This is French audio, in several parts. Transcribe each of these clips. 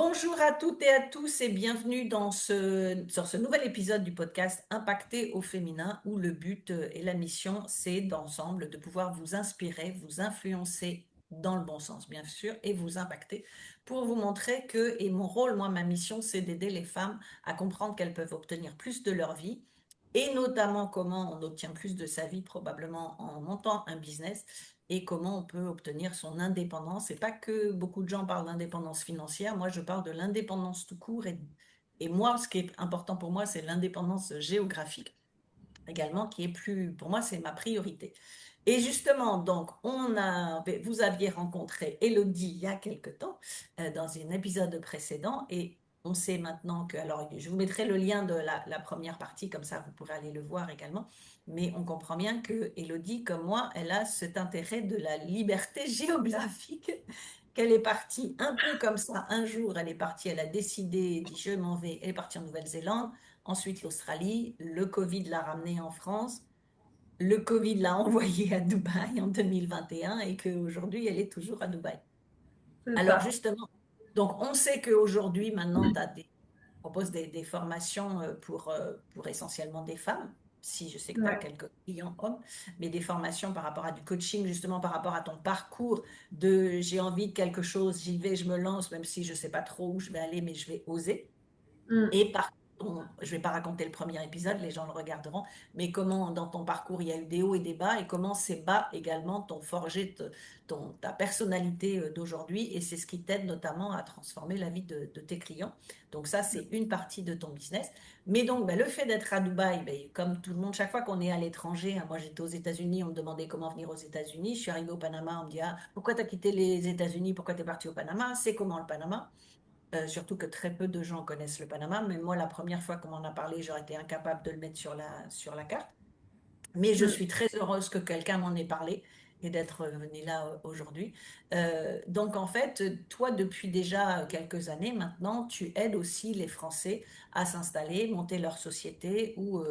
Bonjour à toutes et à tous et bienvenue sur ce nouvel épisode du podcast Impacté au féminin où le but et la mission, c'est d'ensemble de pouvoir vous inspirer, vous influencer dans le bon sens bien sûr et vous impacter pour vous montrer que, et mon rôle, moi, ma mission, c'est d'aider les femmes à comprendre qu'elles peuvent obtenir plus de leur vie et notamment comment on obtient plus de sa vie probablement en montant un business et comment on peut obtenir son indépendance. Et pas que beaucoup de gens parlent d'indépendance financière, moi je parle de l'indépendance tout court et moi ce qui est important pour moi c'est l'indépendance géographique également qui est plus, pour moi c'est ma priorité. Et justement, donc, vous aviez rencontré Élodie il y a quelque temps dans un épisode précédent et on sait maintenant que, alors je vous mettrai le lien de la première partie, comme ça vous pourrez aller le voir également, mais on comprend bien que Élodie, comme moi, elle a cet intérêt de la liberté géographique, qu'elle est partie un peu comme ça. Un jour, elle est partie, elle a décidé, elle dit je m'en vais, elle est partie en Nouvelle-Zélande, ensuite l'Australie, le Covid l'a ramenée en France. Le Covid l'a envoyée à Dubaï en 2021 et qu'aujourd'hui, elle est toujours à Dubaï. C'est Alors ça. justement, donc on sait qu'aujourd'hui, maintenant, proposes des formations pour essentiellement des femmes, si je sais que tu as Ouais. quelques clients hommes, mais des formations par rapport à du coaching, justement par rapport à ton parcours de j'ai envie de quelque chose, j'y vais, je me lance, même si je ne sais pas trop où je vais aller, mais je vais oser. Mm. Et par contre, je ne vais pas raconter le premier épisode, les gens le regarderont, mais comment dans ton parcours il y a eu des hauts et des bas, et comment ces bas également t'ont forgé ta personnalité d'aujourd'hui, et c'est ce qui t'aide notamment à transformer la vie de tes clients. Donc ça, c'est une partie de ton business. Mais donc, ben, le fait d'être à Dubaï, ben, comme tout le monde, chaque fois qu'on est à l'étranger, hein, moi j'étais aux États-Unis, on me demandait comment venir aux États-Unis, je suis arrivée au Panama, on me dit, ah, pourquoi tu as quitté les États-Unis, pourquoi tu es parti au Panama, c'est comment le Panama? Surtout que très peu de gens connaissent le Panama. Mais moi, la première fois qu'on m'en a parlé, j'aurais été incapable de le mettre sur la carte. Mais je Mm. suis très heureuse que quelqu'un m'en ait parlé et d'être venue là aujourd'hui. Donc, en fait, toi, depuis déjà quelques années maintenant, tu aides aussi les Français à s'installer, monter leur société ou à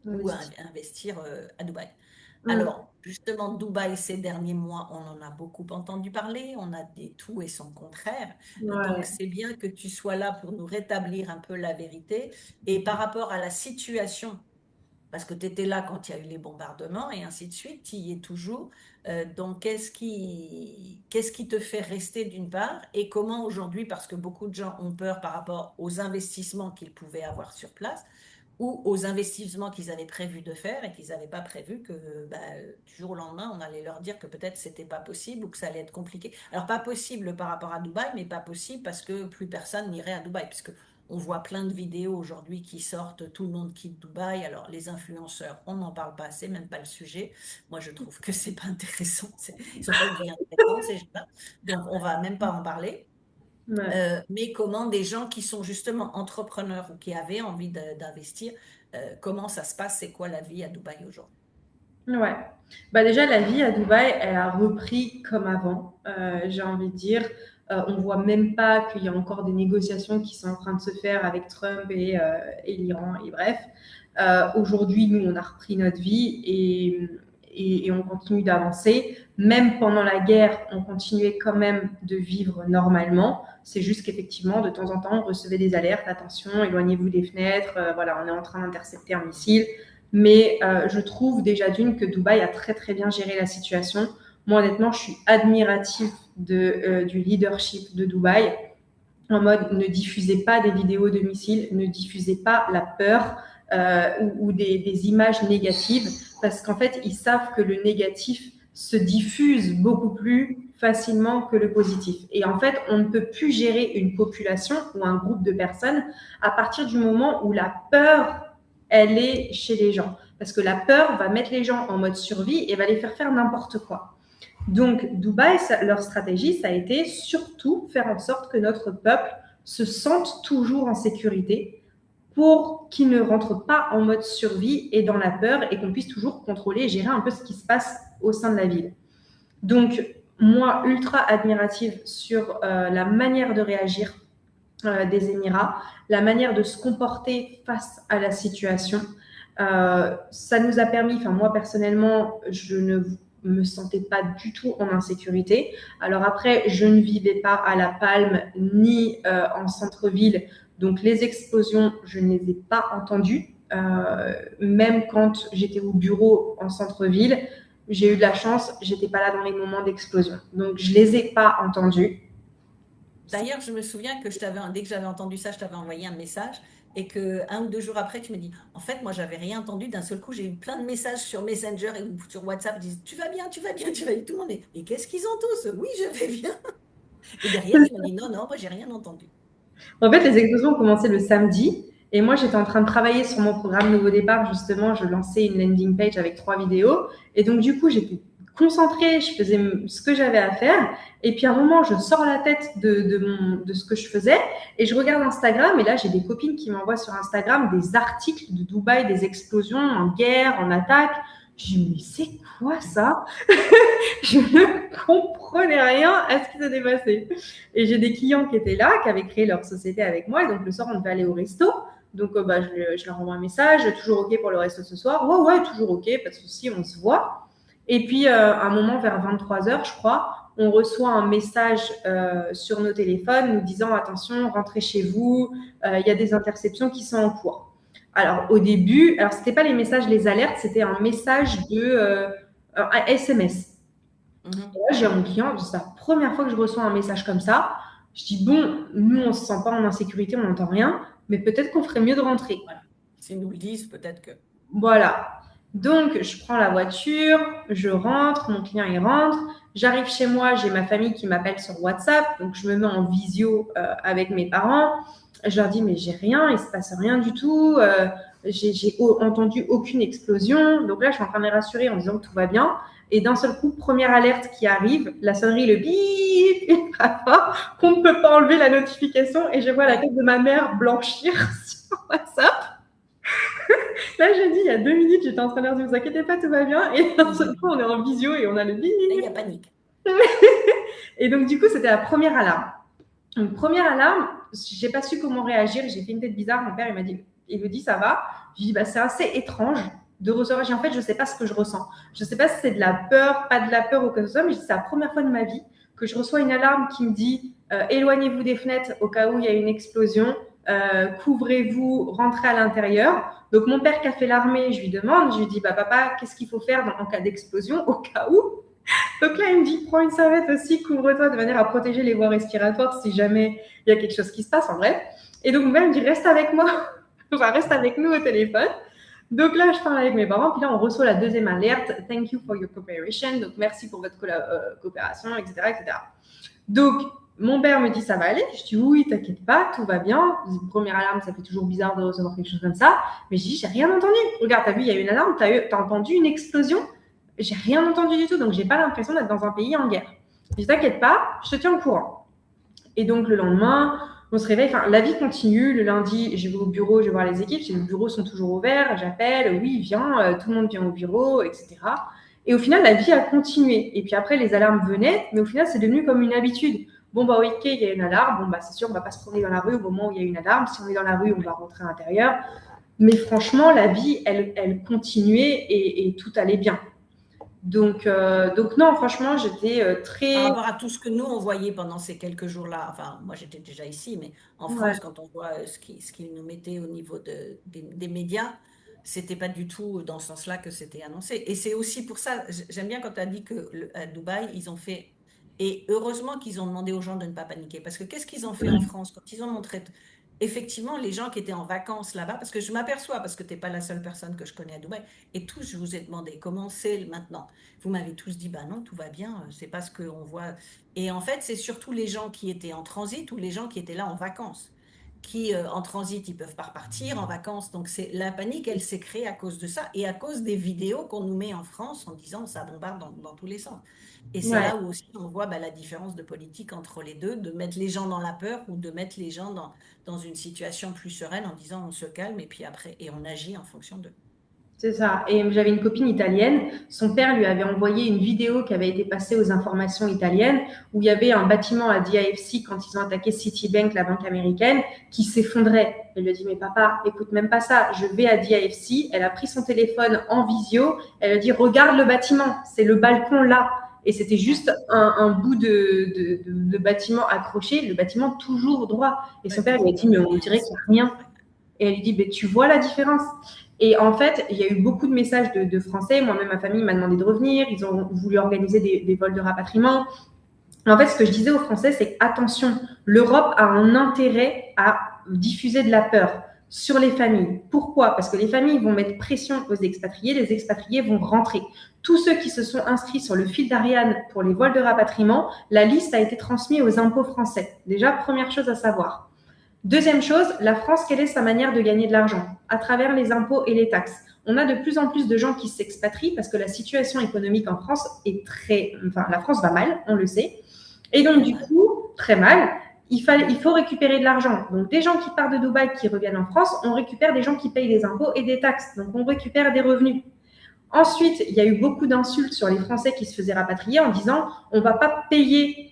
Investi. investir à Dubaï. Mm. Alors, justement, Dubaï, ces derniers mois, on en a beaucoup entendu parler, on a des tout et son contraire. Donc, Ouais. c'est bien que tu sois là pour nous rétablir un peu la vérité. Et par rapport à la situation, parce que tu étais là quand il y a eu les bombardements et ainsi de suite, tu y es toujours. Donc, qu'est-ce qui te fait rester d'une part et comment aujourd'hui, parce que beaucoup de gens ont peur par rapport aux investissements qu'ils pouvaient avoir sur place, ou aux investissements qu'ils avaient prévu de faire et qu'ils n'avaient pas prévu que bah, du jour au lendemain, on allait leur dire que peut-être c'était pas possible ou que ça allait être compliqué. Alors pas possible par rapport à Dubaï, mais pas possible parce que plus personne n'irait à Dubaï, puisque on voit plein de vidéos aujourd'hui qui sortent, tout le monde quitte Dubaï. Alors les influenceurs, on n'en parle pas assez, même pas le sujet. Moi, je trouve que c'est pas intéressant. Ils sont pas une vie intéressante, ces gens-là. Donc on va même pas en parler. Ouais. Mais comment des gens qui sont justement entrepreneurs ou qui avaient envie d'investir, comment ça se passe, c'est quoi la vie à Dubaï aujourd'hui? Ouais. Bah déjà, la vie à Dubaï, elle a repris comme avant. J'ai envie de dire, on voit même pas qu'il y a encore des négociations qui sont en train de se faire avec Trump et l'Iran. Et bref, aujourd'hui, nous, on a repris notre vie et on continue d'avancer. Même pendant la guerre, on continuait quand même de vivre normalement. C'est juste qu'effectivement, de temps en temps, on recevait des alertes. Attention, éloignez-vous des fenêtres. Voilà, on est en train d'intercepter un missile. Mais je trouve déjà d'une que Dubaï a très très bien géré la situation. Moi honnêtement, je suis admirative du leadership de Dubaï. En mode, ne diffusez pas des vidéos de missiles, ne diffusez pas la peur ou des images négatives, parce qu'en fait, ils savent que le négatif se diffuse beaucoup plus facilement que le positif. Et en fait, on ne peut plus gérer une population ou un groupe de personnes à partir du moment où la peur, elle est chez les gens. Parce que la peur va mettre les gens en mode survie et va les faire faire n'importe quoi. Donc, Dubaï, leur stratégie, ça a été surtout faire en sorte que notre peuple se sente toujours en sécurité pour qu'il ne rentre pas en mode survie et dans la peur et qu'on puisse toujours contrôler et gérer un peu ce qui se passe au sein de la ville. Donc, moi, ultra admirative sur la manière de réagir des Émirats, la manière de se comporter face à la situation. Ça nous a permis, enfin moi personnellement, je ne me sentais pas du tout en insécurité. Alors après, je ne vivais pas à La Palme ni en centre-ville, donc les explosions, je ne les ai pas entendues. Même quand j'étais au bureau en centre-ville, j'ai eu de la chance, j'étais pas là dans les moments d'explosion. Donc je les ai pas entendues. D'ailleurs, je me souviens que dès que j'avais entendu ça, je t'avais envoyé un message et que 1 ou 2 jours après, tu me dis, en fait, moi, j'avais rien entendu. D'un seul coup, j'ai eu plein de messages sur Messenger et sur WhatsApp, ils disent, tu vas bien, tu vas bien, tu vas bien. Tout le monde est, et qu'est-ce qu'ils ont tous? Oui, je vais bien. Et derrière, tu m'as dit, non, non, moi, j'ai rien entendu. En fait, les explosions ont commencé le samedi. Et moi, j'étais en train de travailler sur mon programme Nouveau Départ. Justement, je lançais une landing page avec 3 vidéos. Et donc, du coup, j'étais concentrée, je faisais ce que j'avais à faire. Et puis, à un moment, je sors la tête de ce que je faisais et je regarde Instagram. Et là, j'ai des copines qui m'envoient sur Instagram des articles de Dubaï, des explosions en guerre, en attaque. Je dis, mais c'est quoi ça? Je ne comprenais rien à ce qui s'était passé. Et j'ai des clients qui étaient là, qui avaient créé leur société avec moi. Et donc, le soir, on devait aller au resto. Donc, je leur envoie un message. Toujours OK pour le resto ce soir? Ouais, ouais, toujours OK. Pas de souci, on se voit. Et puis, à un moment, vers 23 h, je crois, on reçoit un message sur nos téléphones nous disant attention, rentrez chez vous, il y a des interceptions qui sont en cours. Alors, au début, alors, c'était pas les messages, les alertes, c'était un message un SMS. Et Mhm. là, j'ai mon client, c'est la première fois que je reçois un message comme ça. Je dis, bon, nous, on ne se sent pas en insécurité, on n'entend rien, mais peut-être qu'on ferait mieux de rentrer. Voilà. S'ils nous le disent, peut-être que. Voilà. Donc, je prends la voiture, je rentre, mon client, il rentre. J'arrive chez moi, j'ai ma famille qui m'appelle sur WhatsApp, donc je me mets en visio avec mes parents. Je leur dis, mais j'ai rien, il se passe rien du tout. J'ai entendu aucune explosion. Donc là, je suis en train de les rassurer en disant que tout va bien. Et d'un seul coup, première alerte qui arrive, la sonnerie, le bip, ultra fort, qu'on ne peut pas enlever la notification. Et je vois la Ouais. tête de ma mère blanchir sur WhatsApp. Là, j'ai dit, il y a 2 minutes, j'étais en train de leur dire, vous inquiétez pas, tout va bien. Et d'un seul coup, on est en visio et on a le bip. Là, il y a panique. Et donc, du coup, c'était la première alarme. Donc, première alarme, j'ai pas su comment réagir. J'ai fait une tête bizarre. Mon père, il m'a dit, Elodie, ça va? Je lui dis, bah, c'est assez étrange de recevoir. En fait, je sais pas ce que je ressens. Je sais pas si c'est de la peur, pas de la peur ou quoi que ce soit, mais c'est la première fois de ma vie que je reçois une alarme qui me dit, éloignez-vous des fenêtres au cas où il y a une explosion. Couvrez-vous, rentrez à l'intérieur. Donc, mon père qui a fait l'armée, je lui demande, je lui dis, bah, papa, qu'est-ce qu'il faut faire en cas d'explosion au cas où? Donc là, il me dit, prends une serviette aussi, couvre-toi de manière à protéger les voies respiratoires si jamais il y a quelque chose qui se passe en vrai. Et donc, mon père me dit, reste avec moi, enfin, reste avec nous au téléphone. Donc là, je parle avec mes parents, puis là, on reçoit la deuxième alerte, thank you for your cooperation, donc merci pour votre coopération, etc., etc. Donc, mon père me dit, ça va aller. Je dis, oui, t'inquiète pas, tout va bien. Première alarme, ça fait toujours bizarre de recevoir quelque chose comme ça. Mais je dis, j'ai rien entendu. Regarde, t'as vu, il y a eu une alarme, t'as entendu une explosion? J'ai rien entendu du tout, donc j'ai pas l'impression d'être dans un pays en guerre. Je dis, t'inquiète pas, je te tiens au courant. Et donc, le lendemain, on se réveille, enfin, la vie continue. Le lundi, je vais au bureau, je vais voir les équipes. Les bureaux sont toujours ouverts. J'appelle, oui, viens, tout le monde vient au bureau, etc. Et au final, la vie a continué. Et puis après, les alarmes venaient, mais au final, c'est devenu comme une habitude. Bon, bah, ok, il y a une alarme. Bon, bah, c'est sûr, on va pas se promener dans la rue au moment où il y a une alarme. Si on est dans la rue, on va rentrer à l'intérieur. Mais franchement, la vie, elle continuait et tout allait bien. Donc non, franchement, j'étais Par très. rapport à tout ce que nous, on voyait pendant ces quelques jours-là, enfin, moi j'étais déjà ici, mais en Ouais. France, quand on voit ce qu'ils nous mettaient au niveau des médias, c'était pas du tout dans ce sens-là que c'était annoncé. Et c'est aussi pour ça, j'aime bien quand tu as dit que à Dubaï, ils ont fait, et heureusement qu'ils ont demandé aux gens de ne pas paniquer, parce que qu'est-ce qu'ils ont fait en France quand ils ont montré, effectivement, les gens qui étaient en vacances là-bas, parce que je m'aperçois, parce que tu n'es pas la seule personne que je connais à Dubaï, et tous, je vous ai demandé comment c'est maintenant. Vous m'avez tous dit, bah non, tout va bien, c'est pas ce qu'on voit. Et en fait, c'est surtout les gens qui étaient en transit ou les gens qui étaient là en vacances. Qui, en transit, ils peuvent pas repartir en vacances. Donc, c'est la panique, elle s'est créée à cause de ça et à cause des vidéos qu'on nous met en France en disant ça bombarde dans tous les sens. Et c'est Ouais. là où aussi on voit bah, la différence de politique entre les deux, de mettre les gens dans la peur ou de mettre les gens dans une situation plus sereine en disant on se calme et puis après, et on agit en fonction d'eux. C'est ça. Et j'avais une copine italienne. Son père lui avait envoyé une vidéo qui avait été passée aux informations italiennes où il y avait un bâtiment à DIFC quand ils ont attaqué Citibank, la banque américaine, qui s'effondrait. Elle lui a dit, mais papa, écoute même pas ça. Je vais à DIFC. Elle a pris son téléphone en visio. Elle a dit, regarde le bâtiment. C'est le balcon là. Et c'était juste un bout de bâtiment accroché, le bâtiment toujours droit. Et son père lui a dit, mais on dirait qu'il n'y a rien. Et elle lui dit, tu vois la différence? Et en fait, il y a eu beaucoup de messages de Français. Moi-même, ma famille m'a demandé de revenir. Ils ont voulu organiser des vols de rapatriement. En fait, ce que je disais aux Français, c'est attention, l'Europe a un intérêt à diffuser de la peur sur les familles. Pourquoi? Parce que les familles vont mettre pression aux expatriés, les expatriés vont rentrer. Tous ceux qui se sont inscrits sur le fil d'Ariane pour les vols de rapatriement, la liste a été transmise aux impôts français. Déjà, première chose à savoir. Deuxième chose, la France, quelle est sa manière de gagner de l'argent? À travers les impôts et les taxes. On a de plus en plus de gens qui s'expatrient parce que la situation économique en France est la France va mal, on le sait. Et donc, du coup, très mal, il faut récupérer de l'argent. Donc, des gens qui partent de Dubaï, qui reviennent en France, on récupère des gens qui payent des impôts et des taxes. Donc, on récupère des revenus. Ensuite, il y a eu beaucoup d'insultes sur les Français qui se faisaient rapatrier en disant on ne va pas payer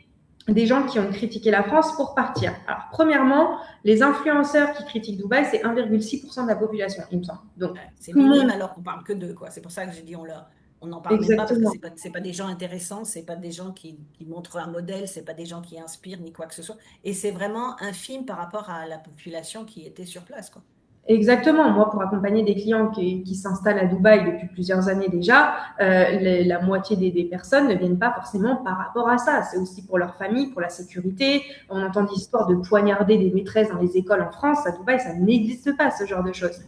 des gens qui ont critiqué la France pour partir. Alors, premièrement, les influenceurs qui critiquent Dubaï, c'est 1,6% de la population, il me semble. Donc, c'est minime alors qu'on parle que d'eux, quoi. C'est pour ça que j'ai dit on n'en parle même pas parce que exactement. c'est pas des gens intéressants, c'est pas des gens qui montrent un modèle, c'est pas des gens qui inspirent ni quoi que ce soit. Et c'est vraiment infime par rapport à la population qui était sur place, quoi. Exactement. Moi, pour accompagner des clients qui s'installent à Dubaï depuis plusieurs années déjà, la moitié des personnes ne viennent pas forcément par rapport à ça. C'est aussi pour leur famille, pour la sécurité. On entend des histoires de poignarder des maîtresses dans les écoles en France. À Dubaï, ça n'existe pas, ce genre de choses.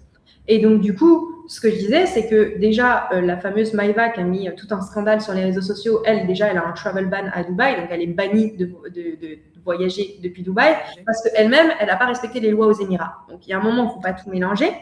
Et donc, du coup, ce que je disais, c'est que déjà, la fameuse Maïva qui a mis tout un scandale sur les réseaux sociaux, elle, déjà, elle a un travel ban à Dubaï, donc elle est bannie de voyager depuis Dubaï, parce qu'elle-même, elle n'a pas respecté les lois aux Émirats. Donc, il y a un moment, il ne faut pas tout mélanger.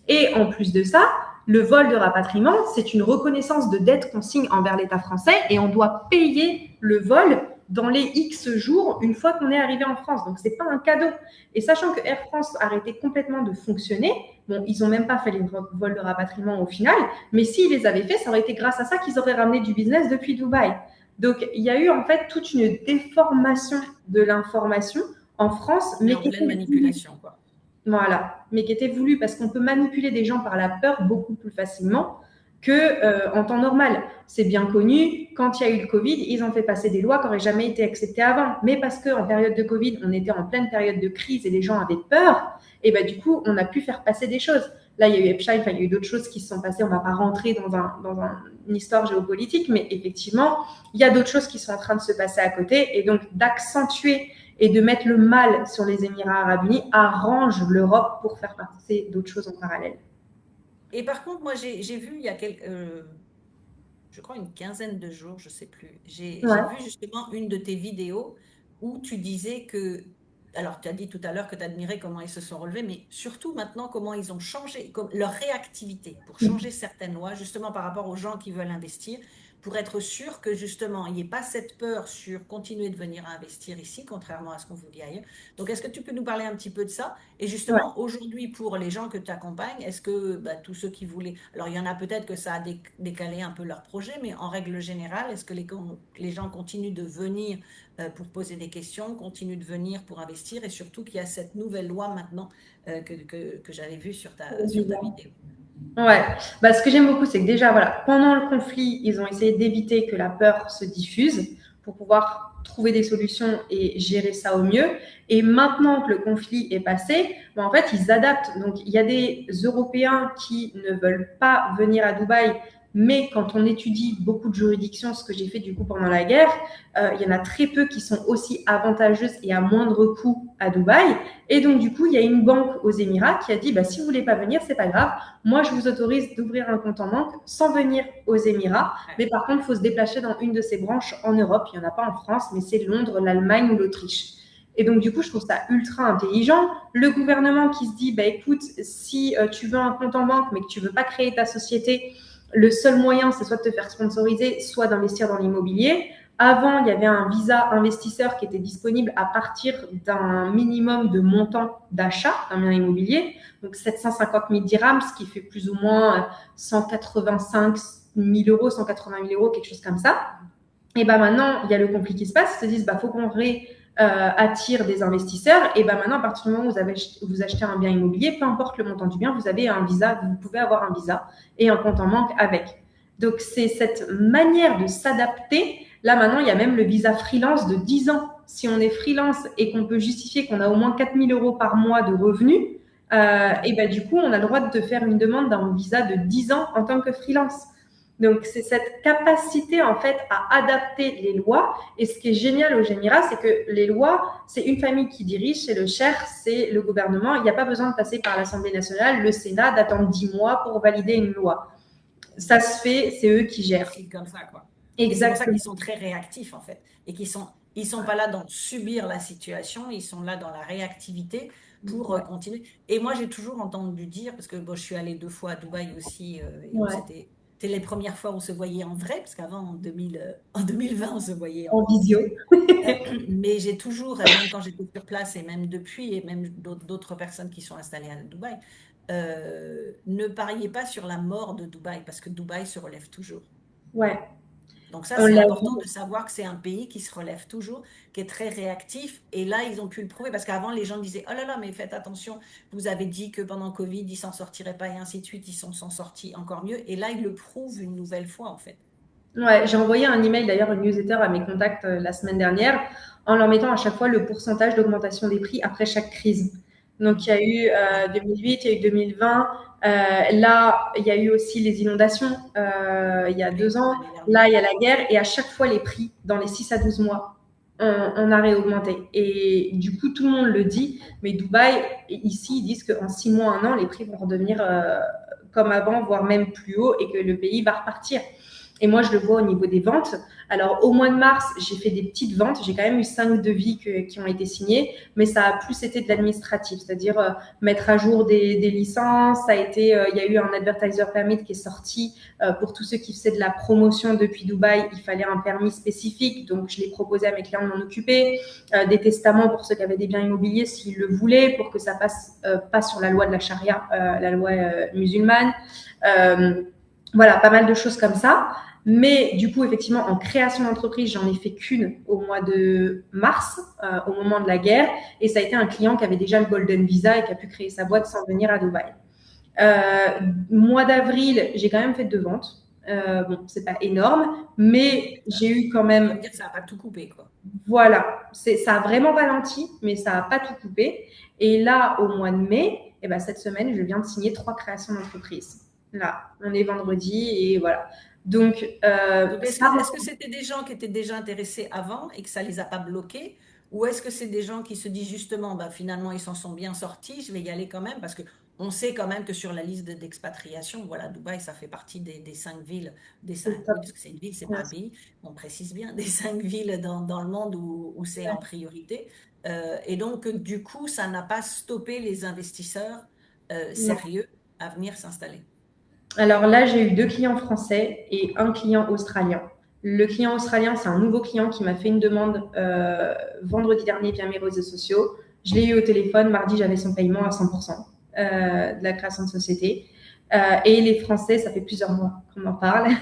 Et en plus de ça, le vol de rapatriement, c'est une reconnaissance de dette qu'on signe envers l'État français et on doit payer le vol dans les X jours une fois qu'on est arrivé en France. Donc, ce n'est pas un cadeau. Et sachant que Air France a arrêté complètement de fonctionner, bon, ils n'ont même pas fait les vols de rapatriement au final, mais s'ils les avaient fait, ça aurait été grâce à ça qu'ils auraient ramené du business depuis Dubaï. Donc, il y a eu en fait toute une déformation de l'information en France, mais en pleine manipulation, quoi. Voilà, mais qui était voulu parce qu'on peut manipuler des gens par la peur beaucoup plus facilement que en temps normal. C'est bien connu, quand il y a eu le Covid, ils ont fait passer des lois qui n'auraient jamais été acceptées avant. Mais parce qu'en période de Covid, on était en pleine période de crise et les gens avaient peur, et ben du coup, on a pu faire passer des choses. Là, il y a eu Epstein, il y a eu d'autres choses qui se sont passées. On ne va pas rentrer dans une histoire géopolitique, mais effectivement, il y a d'autres choses qui sont en train de se passer à côté. Et donc, d'accentuer et de mettre le mal sur les Émirats arabes unis arrange l'Europe pour faire passer d'autres choses en parallèle. Et par contre, moi, j'ai vu il y a je crois une quinzaine de jours, je sais plus, j'ai Ouais. vu justement une de tes vidéos où tu disais que, alors tu as dit tout à l'heure que tu admirais comment ils se sont relevés, mais surtout maintenant comment ils ont changé, leur réactivité pour changer certaines lois, justement par rapport aux gens qui veulent investir, pour être sûr que justement il n'y ait pas cette peur sur continuer de venir investir ici, contrairement à ce qu'on vous dit ailleurs. Donc est-ce que tu peux nous parler un petit peu de ça? Et Ouais. justement, aujourd'hui, pour les gens que tu accompagnes, est-ce que tous ceux qui voulaient... Alors, il y en a peut-être que ça a décalé un peu leur projet, mais en règle générale, est-ce que les gens continuent de venir pour poser des questions, continuent de venir pour investir, et surtout qu'il y a cette nouvelle loi maintenant que j'avais vue sur ta vidéo. Ouais, bah, ce que j'aime beaucoup, c'est que déjà, voilà, pendant le conflit, ils ont essayé d'éviter que la peur se diffuse pour pouvoir trouver des solutions et gérer ça au mieux. Et maintenant que le conflit est passé, bah, en fait, ils adaptent. Donc, il y a des Européens qui ne veulent pas venir à Dubaï, mais quand on étudie beaucoup de juridictions, ce que j'ai fait du coup pendant la guerre, il y en a très peu qui sont aussi avantageuses et à moindre coût à Dubaï. Et donc, du coup, il y a une banque aux Émirats qui a dit, bah, si vous voulez pas venir, c'est pas grave. Moi, je vous autorise d'ouvrir un compte en banque sans venir aux Émirats. Mais par contre, il faut se déplacer dans une de ces branches en Europe. Il n'y en a pas en France, mais c'est Londres, l'Allemagne ou l'Autriche. Et donc, du coup, je trouve ça ultra intelligent. Le gouvernement qui se dit, bah, écoute, si tu veux un compte en banque, mais que tu veux pas créer ta société, le seul moyen, c'est soit de te faire sponsoriser, soit d'investir dans l'immobilier. Avant, il y avait un visa investisseur qui était disponible à partir d'un minimum de montant d'achat d'un bien immobilier, donc 750 000 dirhams, ce qui fait plus ou moins 185 000 euros, 180 000 euros, quelque chose comme ça. Et ben maintenant, il y a le conflit qui se passe. Ils se disent, bah, faut qu'on attire des investisseurs. Et ben maintenant, à partir du moment où vous achetez un bien immobilier, peu importe le montant du bien, vous avez un visa, vous pouvez avoir un visa et un compte en banque avec. Donc, c'est cette manière de s'adapter. Là, maintenant, il y a même le visa freelance de 10 ans. Si on est freelance et qu'on peut justifier qu'on a au moins 4 000 euros par mois de revenus, et ben du coup, on a le droit de faire une demande d'un visa de 10 ans en tant que freelance. Donc, c'est cette capacité, en fait, à adapter les lois. Et ce qui est génial aux Émirats, c'est que les lois, c'est une famille qui dirige, c'est le cheikh, c'est le gouvernement. Il n'y a pas besoin de passer par l'Assemblée nationale, le Sénat, d'attendre 10 mois pour valider une loi. Ça se fait, c'est eux qui Ça gèrent. décide comme ça, quoi. Et c'est pour ça qu'ils Exactement. sont très réactifs, en fait. Et ils sont pas là dans subir la situation, ils sont là dans la réactivité pour Ouais. continuer. Et moi, j'ai toujours entendu dire, parce que bon, je suis allée 2 fois à Dubaï aussi, et Ouais. c'était les premières fois où on se voyait en vrai, parce qu'avant, en 2020, on se voyait En visio. mais j'ai toujours, même quand j'étais sur place et même depuis, et même d'autres personnes qui sont installées à Dubaï, ne pariez pas sur la mort de Dubaï, parce que Dubaï se relève toujours. Ouais. Donc ça, On c'est l'a important vu. de savoir que c'est un pays qui se relève toujours, qui est très réactif. Et là, ils ont pu le prouver, parce qu'avant, les gens disaient, oh là là, mais faites attention, vous avez dit que pendant Covid, ils s'en sortiraient pas, et ainsi de suite, s'en sortis encore mieux. Et là, ils le prouvent une nouvelle fois, en fait. Ouais, j'ai envoyé un email d'ailleurs, une newsletter à mes contacts la semaine dernière en leur mettant à chaque fois le pourcentage d'augmentation des prix après chaque crise. Donc il y a eu Ouais. 2008, il y a eu 2020. Là, il y a eu aussi les inondations il y a Oui, 2 ans. l'année Là, dernière. il y a la guerre et à chaque fois les prix dans les 6 à 12 mois, on a réaugmenté. Et du coup, tout le monde le dit, mais Dubaï, ici, ils disent qu'en 6 mois, 1 an, les prix vont redevenir comme avant, voire même plus haut et que le pays va repartir. Et moi, je le vois au niveau des ventes. Alors, au mois de mars, j'ai fait des petites ventes. J'ai quand même eu 5 devis qui ont été signés, mais ça a plus été de l'administratif, c'est-à-dire mettre à jour des licences. Ça a été, il y a eu un advertiser permit qui est sorti pour tous ceux qui faisaient de la promotion depuis Dubaï. Il fallait un permis spécifique, donc je l'ai proposé à mes clients de m'en occuper. Des testaments pour ceux qui avaient des biens immobiliers s'ils le voulaient, pour que ça passe pas sur la loi de la charia, la loi musulmane. Euh, voilà, pas mal de choses comme ça. Mais du coup, effectivement, en création d'entreprise, j'en ai fait qu'une au mois de mars, au moment de la guerre. Et ça a été un client qui avait déjà le Golden Visa et qui a pu créer sa boîte sans venir à Dubaï. Euh, Mois d'avril, j'ai quand même fait 2 ventes. Bon, c'est pas énorme, mais j'ai eu quand Ça même, veut dire que ça n'a pas tout coupé, quoi. voilà, ça a vraiment ralenti, mais ça n'a pas tout coupé. Et là, au mois de mai, eh ben, cette semaine, je viens de signer 3 créations d'entreprise. Là, on est vendredi et voilà. Donc, Donc, ça, est-ce que c'était des gens qui étaient déjà intéressés avant et que ça les a pas bloqués? Ou est-ce que c'est des gens qui se disent justement, bah, finalement, ils s'en sont bien sortis, je vais y aller quand même, parce que on sait quand même que sur la liste d'expatriation, voilà, Dubaï, ça fait partie des 5 villes, c'est oui, top. parce que c'est une ville, c'est pas Ouais. un pays, on précise bien, des 5 villes dans le monde où c'est en priorité. Et donc, du coup, ça n'a pas stoppé les investisseurs Non. sérieux à venir s'installer. Alors là, j'ai eu 2 clients français et un client australien. Le client australien, c'est un nouveau client qui m'a fait une demande vendredi dernier via mes réseaux sociaux. Je l'ai eu au téléphone. Mardi, j'avais son paiement à 100% de la création de société. Et les Français, ça fait plusieurs mois qu'on en parle.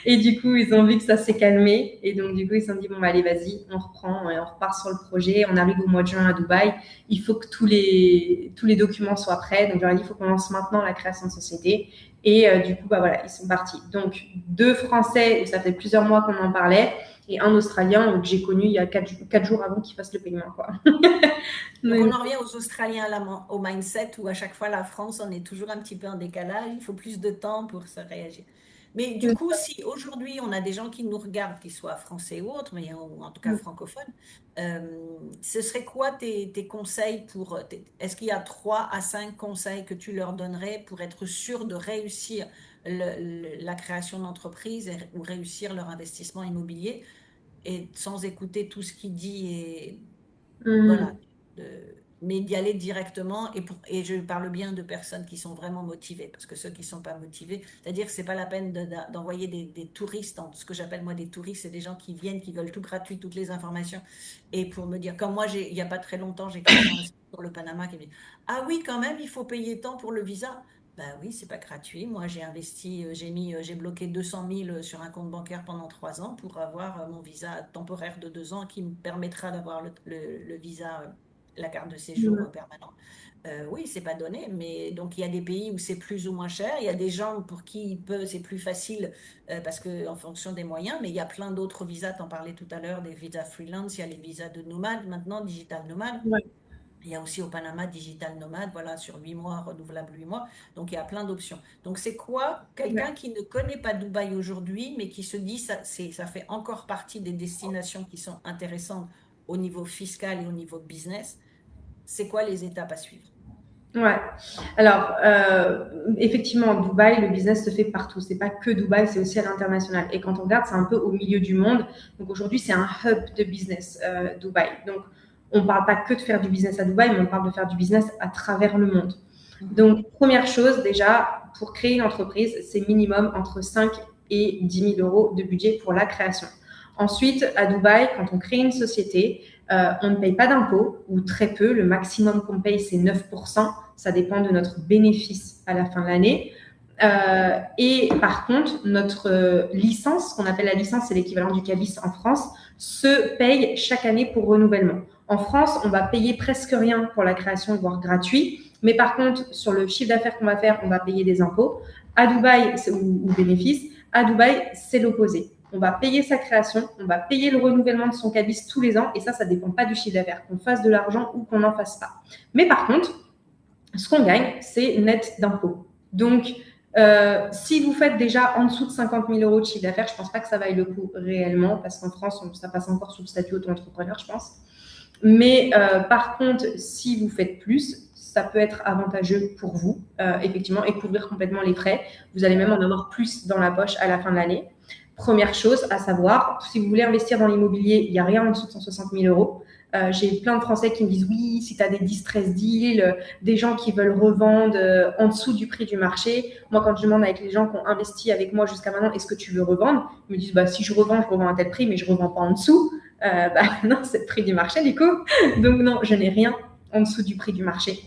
Et du coup, ils ont vu que ça s'est calmé. Et donc, du coup, ils se sont dit, bon, bah, allez, vas-y, on reprend et on repart sur le projet. On arrive au mois de juin à Dubaï. Il faut que tous les documents soient prêts. Donc, j'aurais dit, il faut qu'on lance maintenant la création de société. Et du coup, bah voilà, ils sont partis. Donc, 2 Français où ça fait plusieurs mois qu'on en parlait, et un Australien que j'ai connu il y a 4 jours avant qu'il fasse le paiement, quoi. Donc, on Donc, en revient aux Australiens, au mindset où à chaque fois la France, on est toujours un petit peu en décalage, il faut plus de temps pour se réagir. Mais du coup, si aujourd'hui on a des gens qui nous regardent, qu'ils soient français ou autres, mais ou en tout cas francophones, ce serait quoi tes conseils est-ce qu'il y a 3 à 5 conseils que tu leur donnerais pour être sûr de réussir la création d'entreprise ou réussir leur investissement et sans écouter tout ce qu'il dit et voilà. hum, mais d'y aller directement et je parle bien de personnes qui sont vraiment motivées parce que ceux qui ne sont pas motivés, c'est-à-dire que ce n'est pas la peine d'envoyer des touristes, ce que j'appelle moi des touristes, c'est des gens qui viennent, qui veulent tout gratuit, toutes les informations et pour me dire, comme moi, il n'y a pas très longtemps, j'ai quelqu'un aussi sur le Panama qui me dit, ah oui, quand même, il faut payer tant pour le visa. Ben oui, c'est pas gratuit. Moi, j'ai investi, j'ai bloqué 200 000 sur un compte bancaire pendant 3 ans pour avoir mon visa temporaire de 2 ans qui me permettra d'avoir le visa, la carte de séjour permanent. Oui, c'est pas donné, mais donc il y a des pays où c'est plus ou moins cher. Il y a des gens pour qui c'est plus facile parce que en fonction des moyens, mais il y a plein d'autres visas. T'en parlais tout à l'heure, des visas freelance. Il y a les visas de nomade maintenant, digital nomade. Ouais. Il y a aussi au Panama Digital Nomade, voilà, sur 8 mois, renouvelable 8 mois. Donc, il y a plein d'options. Donc, c'est quoi Ouais. quelqu'un qui ne connaît pas Dubaï aujourd'hui, mais qui se dit ça fait encore partie des destinations qui sont intéressantes au niveau fiscal et au niveau business. C'est quoi les étapes à suivre? Ouais. Alors, effectivement, Dubaï, le business se fait partout. C'est pas que Dubaï, c'est aussi à l'international. Et quand on regarde, c'est un peu au milieu du monde. Donc aujourd'hui, c'est un hub de business, Dubaï. Donc, on parle pas que de faire du business à Dubaï, mais on parle de faire du business à travers le monde. Mhm. Donc, première chose, déjà, pour créer une entreprise, c'est minimum entre 5 et 10 000 euros de budget pour la création. Ensuite, à Dubaï, quand on crée une société, on ne paye pas d'impôts ou très peu. Le maximum qu'on paye, c'est 9%. Ça dépend de notre bénéfice à la fin de l'année. Et par contre, notre licence, qu'on appelle la licence, c'est l'équivalent du cabis en France, se paye chaque année pour renouvellement. En France, on va payer presque rien pour la création, voire gratuit. Mais par contre, sur le chiffre d'affaires qu'on va faire, on va payer des impôts. À Dubaï, ou bénéfice, à Dubaï, c'est l'opposé. On va payer sa création, on va payer le renouvellement de son cabis tous les ans, et ça dépend pas du chiffre d'affaires, qu'on fasse de l'argent ou qu'on n'en fasse pas. Mais par contre, ce qu'on gagne, c'est net d'impôts. Donc, si vous faites déjà en dessous de 50 000 euros de chiffre d'affaires, je ne pense pas que ça vaille le coup réellement, parce qu'en France, ça passe encore sous le statut auto-entrepreneur, je pense. Mais par contre, si vous faites plus, ça peut être avantageux pour vous, effectivement, et couvrir complètement les frais. Vous allez même en avoir plus dans la poche à la fin de l'année. Première chose à savoir, si vous voulez investir dans l'immobilier, il n'y a rien en dessous de 160 000 euros. J'ai plein de Français qui me disent oui, si tu as des distress deals, des gens qui veulent revendre en dessous du prix du marché. Moi, quand je demande avec les gens qui ont investi avec moi jusqu'à maintenant, est-ce que tu veux revendre? Ils me disent bah, si je revends à tel prix, mais je ne revends pas en dessous. Bah, non, c'est le prix du marché du coup. Donc non, je n'ai rien en dessous du prix du marché.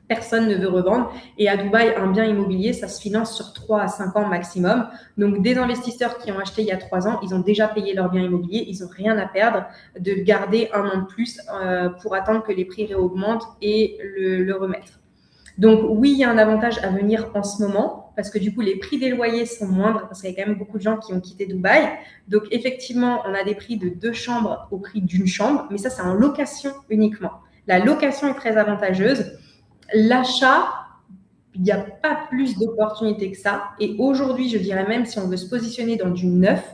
Personne ne veut revendre. Et à Dubaï, un bien immobilier, ça se finance sur 3 à 5 ans maximum. Donc, des investisseurs qui ont acheté il y a 3 ans, ils ont déjà payé leur bien immobilier. Ils n'ont rien à perdre de garder un an de plus pour attendre que les prix réaugmentent et le remettre. Donc, oui, il y a un avantage à venir en ce moment parce que du coup, les prix des loyers sont moindres parce qu'il y a quand même beaucoup de gens qui ont quitté Dubaï. Donc, effectivement, on a des prix de 2 chambres au prix d'une chambre, mais ça, c'est en location uniquement. La location est très avantageuse. L'achat, il n'y a pas plus d'opportunités que ça. Et aujourd'hui, je dirais même si on veut se positionner dans du neuf,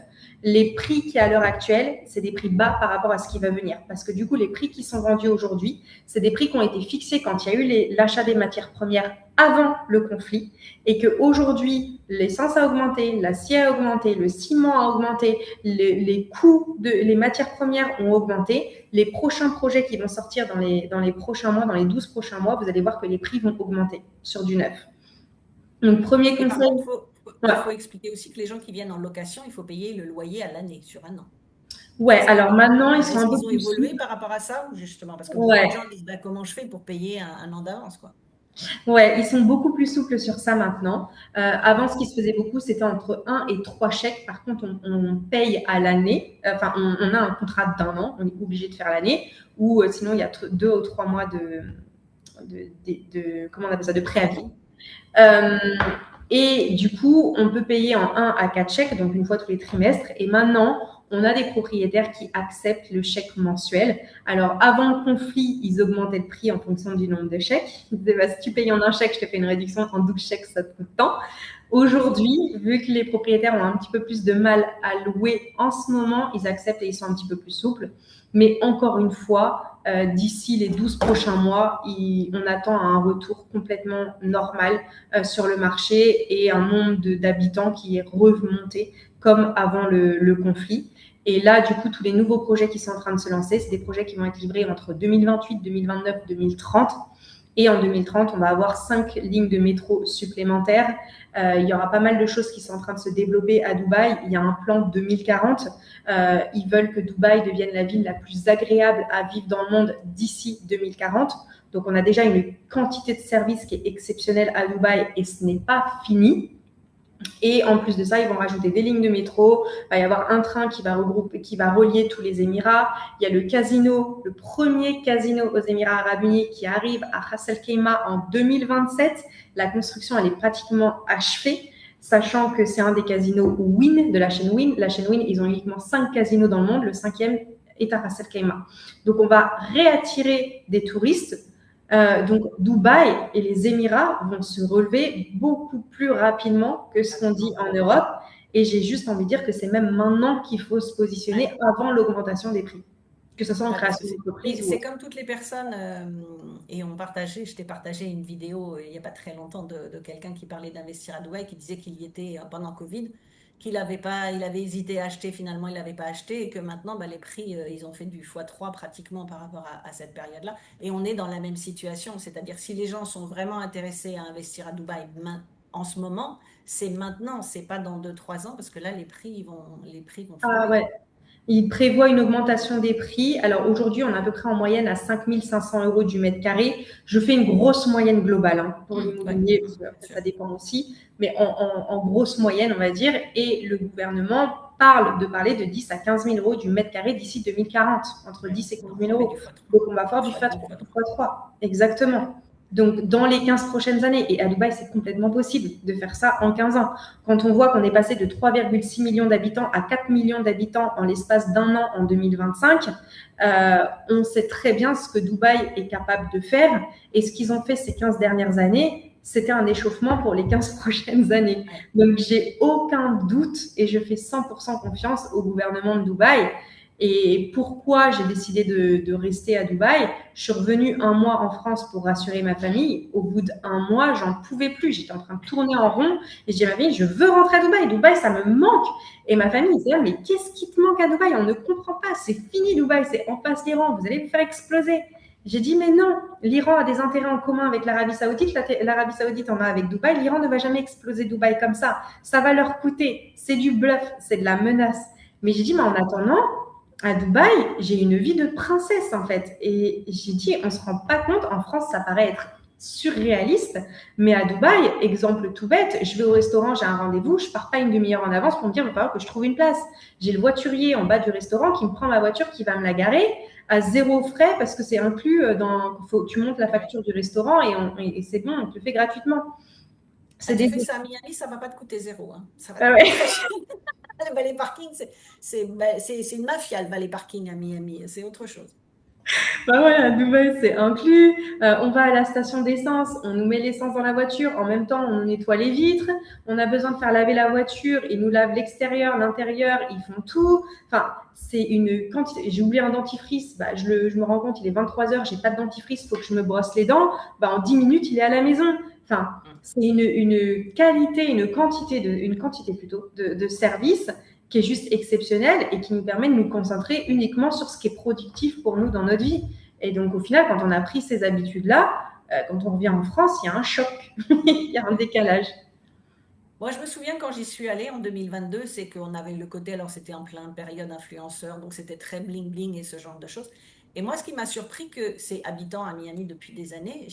les prix qui à l'heure actuelle, c'est des prix bas par rapport à ce qui va venir. Parce que du coup, les prix qui sont vendus aujourd'hui, c'est des prix qui ont été fixés quand il y a eu l'achat des matières premières avant le conflit et qu'aujourd'hui, l'essence a augmenté, l'acier a augmenté, le ciment a augmenté, les coûts les matières premières ont augmenté. Les prochains projets qui vont sortir dans les prochains mois, dans les 12 prochains mois, vous allez voir que les prix vont augmenter sur du neuf. Donc, premier Et par conseil. contre, Ouais. il faut expliquer aussi que les gens qui viennent en location, il faut payer le loyer à l'année sur un an. Ouais, Ça, c'est alors important. maintenant, ils sont Est-ce un peu qu'ils ont plus évolué souples. par rapport à ça ou justement? Parce que beaucoup de Ouais. gens disent bah, comment je fais pour payer un an d'avance, quoi. Ouais, ils sont beaucoup plus souples sur ça maintenant. Avant, ce qui se faisait beaucoup, c'était entre 1 et 3 chèques. Par contre, on paye à l'année. Enfin, on a un contrat d'un an. On est obligé de faire l'année. Ou sinon, il y a 2 ou 3 mois comment on appelle ça, de préavis. Euh, et du coup, on peut payer en 1 à 4 chèques, donc une fois tous les trimestres. Et maintenant, on a des propriétaires qui acceptent le chèque mensuel. Alors, avant le conflit, ils augmentaient le prix en fonction du nombre de chèques. Ils disaient, bah, si tu payes en un chèque, je te fais une réduction. En 12 chèques, ça te coûte tant. Aujourd'hui, vu que les propriétaires ont un petit peu plus de mal à louer en ce moment, ils acceptent et ils sont un petit peu plus souples. Mais encore une fois, d'ici les 12 prochains mois, on attend un retour complètement normal sur le marché et un nombre d'habitants qui est remonté comme avant le conflit. Et là, du coup, tous les nouveaux projets qui sont en train de se lancer, c'est des projets qui vont être livrés entre 2028, 2029, 2030. Et en 2030, on va avoir 5 lignes de métro supplémentaires. Il y aura pas mal de choses qui sont en train de se développer à Dubaï. Il y a un plan 2040. Ils veulent que Dubaï devienne la ville la plus agréable à vivre dans le monde d'ici 2040. Donc, on a déjà une quantité de services qui est exceptionnelle à Dubaï et ce n'est pas fini. Et en plus de ça, ils vont rajouter des lignes de métro. Il va y avoir un train qui va regrouper, qui va relier tous les Émirats. Il y a le casino, le premier casino aux Émirats Arabes Unis qui arrive à Ras Al Khaimah en 2027. La construction, elle est pratiquement achevée, sachant que c'est un des casinos Wynn de la chaîne Wynn. La chaîne Wynn, ils ont uniquement 5 casinos dans le monde. Le 5e est à Ras Al Khaimah. Donc, on va réattirer des touristes. Donc, Dubaï et les Émirats vont se relever beaucoup plus rapidement que ce qu'on dit en Europe. Et j'ai juste envie de dire que c'est même maintenant qu'il faut se positionner avant l'augmentation des prix, que ce soit en création d'entreprise ou C'est autre. comme toutes les personnes, et je t'ai partagé une vidéo il n'y a pas très longtemps de quelqu'un qui parlait d'investir à Dubaï, qui disait qu'il y était pendant Covid, qu'il avait pas, il avait hésité à acheter, finalement il n'avait pas acheté, et que maintenant bah, les prix, ils ont fait du x3 pratiquement par rapport à cette période-là. Et on est dans la même situation, c'est-à-dire si les gens sont vraiment intéressés à investir à Dubaï en ce moment, c'est maintenant, c'est pas dans 2, 3 ans, parce que là les prix vont Ah flamber, ouais, hein. il prévoit une augmentation des prix. Alors aujourd'hui, on est à peu près en moyenne à 5 500 euros du mètre carré. Je fais une grosse moyenne globale pour Ouais, l'immobilier, parce que bien après, sûr. ça dépend aussi, mais en grosse moyenne, on va dire. Et le gouvernement parler de 10 à 15 000 euros du mètre carré d'ici 2040, entre Ouais. 10 et 15 Donc 000 on fait du euros. x3. Donc on va faire du Fois 2, x3. fois 3. Exactement. Donc, dans les 15 prochaines années, et à Dubaï, c'est complètement possible de faire ça en 15 ans. Quand on voit qu'on est passé de 3,6 millions d'habitants à 4 millions d'habitants en l'espace d'un an en 2025, on sait très bien ce que Dubaï est capable de faire. Et ce qu'ils ont fait ces 15 dernières années, c'était un échauffement pour les 15 prochaines années. Ouais. Donc, j'ai aucun doute et je fais 100% confiance au gouvernement de Dubaï. Et pourquoi j'ai décidé de rester à Dubaï? Je suis revenue un mois en France pour rassurer ma famille. Au bout d'un mois, j'en pouvais plus. J'étais en train de tourner en rond. Et je dis à ma famille, je veux rentrer à Dubaï. Dubaï, ça me manque. Et ma famille disait, mais qu'est-ce qui te manque à Dubaï? On ne comprend pas. C'est fini Dubaï. C'est en face l'Iran. Vous allez vous faire exploser. J'ai dit, mais non, l'Iran a des intérêts en commun avec l'Arabie Saoudite. L'Arabie Saoudite en a avec Dubaï. L'Iran ne va jamais exploser Dubaï comme ça. Ça va leur coûter. C'est du bluff. C'est de la menace. Mais j'ai dit, mais en attendant, à Dubaï, j'ai une vie de princesse en fait. Et j'ai dit, on ne se rend pas compte, en France, ça paraît être surréaliste, mais à Dubaï, exemple tout bête, je vais au restaurant, j'ai un rendez-vous, je pars pas une demi-heure en avance pour me dire, il va falloir que je trouve une place. J'ai le voiturier en bas du restaurant qui me prend ma voiture, qui va me la garer à 0 frais parce que c'est inclus tu montes la Ouais. facture du restaurant et c'est bon, on te le fait gratuitement. Ah, C'est tu des... fais ça à Miami, ça va pas te coûter zéro, hein. Ça va te Ah coûter ouais. très cher. Le valet parking, c'est une mafia, le valet parking à Miami. C'est autre chose. Bah ouais, à Dubaï, c'est inclus. On va à la station d'essence, on nous met l'essence dans la voiture, en même temps, on nous nettoie les vitres. On a besoin de faire laver la voiture, ils nous lavent l'extérieur, l'intérieur, ils font tout. Enfin, c'est une quantité. J'ai oublié un dentifrice, bah, je me rends compte, il est 23 heures, j'ai pas de dentifrice, il faut que je me brosse les dents. Bah, en 10 minutes, il est à la maison. Enfin, c'est une qualité, une quantité plutôt de services qui est juste exceptionnel et qui nous permet de nous concentrer uniquement sur ce qui est productif pour nous dans notre vie. Et donc, au final, quand on a pris ces habitudes-là, quand on revient en France, il y a un choc, il y a un décalage. Moi, je me souviens quand j'y suis allée en 2022, c'est qu'on avait le côté, alors c'était en plein période influenceur, donc c'était très bling bling et ce genre de choses. Et moi, ce qui m'a surpris, que c'est habitant à Miami depuis des années,